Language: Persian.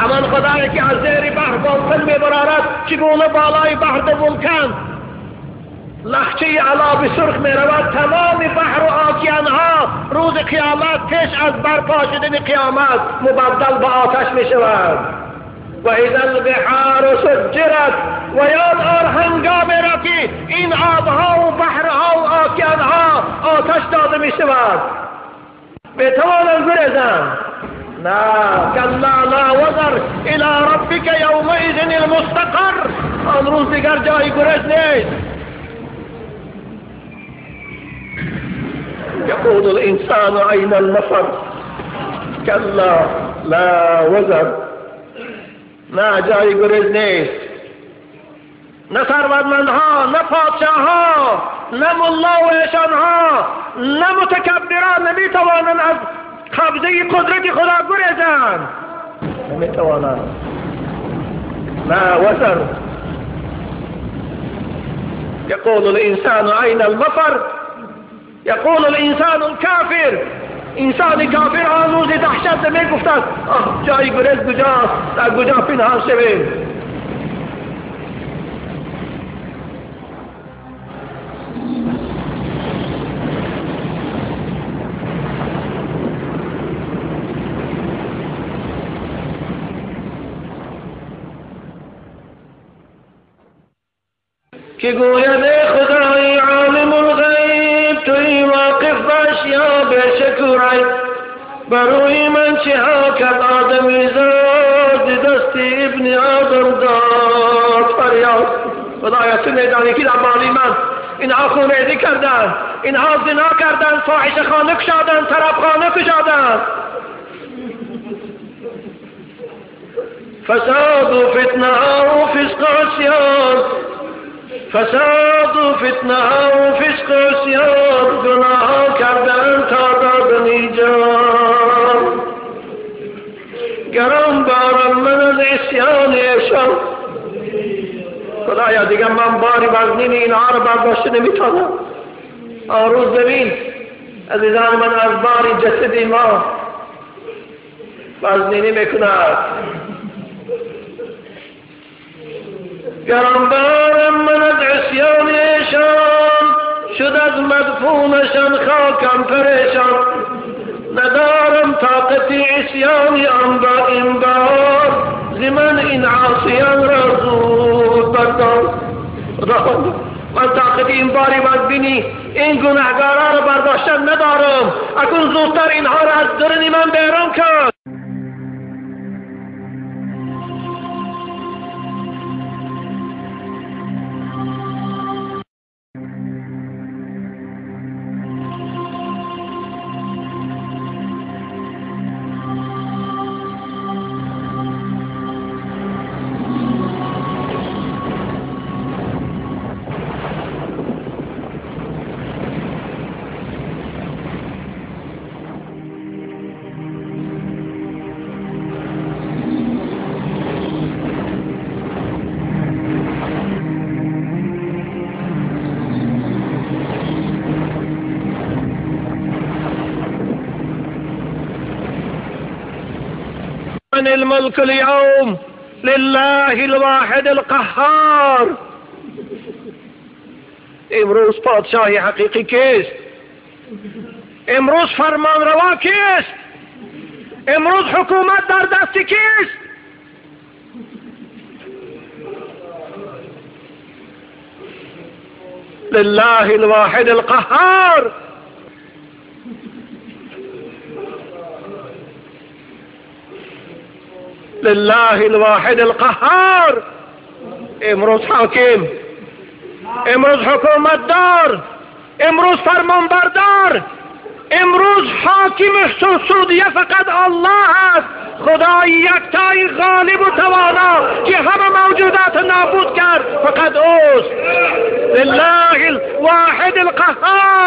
همان خدایی که از زیر بحر بالفل میبرارد چگونه بالای بحر ولکان لخچه علاب سرخ میرود، تمام بحر و آکیانها روز قیامت پیش از برپا شدن قیامت مبدل به آتش میشود. و اذا البحار سجرت، و یاد آر هنگامی را که این آبها و بحرها و آکیانها آتش داده میشود. بتوانند گریزند؟ نه، کلا لا وزر الى ربک یومئذ المستقر. آن روز دیگر جای گریز نیست. يقول الإنسان أين المفر كلا لا وزر. نه جای گریز نیست. نه ثروتمندها، نه پادشاهها، نه ملا و ایشانها، نه متکبران نمیتوانند از قبضه قدرت خدا گریزند. نمیتوانند. لا وزر. يقول الإنسان أين المفر. يقول الانسان الكافر. انسان کافر آن روز دهشت می گفتند جای گریز کجاست؟ در کجا پنهان شویم؟ که گوید خدای عالم الغیب توی واقف باش یا بشکورای، بروی من چه ها کرد آدمی زاد دست ابن آدم داد فریاد. خدایا تو میدانی که در بالی من اینها خونریزی کردن، اینها زنا کردن، فاحشه خانه کشادن، طرب خانه کشادن. فساد و فتنه و فسق و عصیان، فساد و فتنه و فسق و عصیان، گناه کردن تا دادنی جان. گران بارم من از عصیان ایشان. خدایا دیگر من باری وزنین اینها رو برداشت نمیتونم. آن روز ببین عزیزان من از باری جسد ما وزنینی میکند. گرانبارم من از عصیان ایشان، شد از مدفونشان خاکم پریشان. ندارم طاقت عصیان آن با این بار، زمن این عاصیان را زود بردار. من طاقت این باری بدبینی این گناهگارا را برداشتن ندارم. اکنون زودتر اینها را از درون من بیرون کن. الملك اليوم لله الواحد القهار. امروز پادشاهی حقیقی کیست؟ امروز فرمانروا کیست؟ امروز حکومت در دست کیست؟ لله الواحد القهار. لله الواحد القهار. امروز حاکم، امروز حکومت دار، امروز فرمان بردار، امروز حاکم سودیه فقط الله است. خدای یکتای غالب و توانا که همه موجودات نابود کرد فقط اوست. لله الواحد القهار.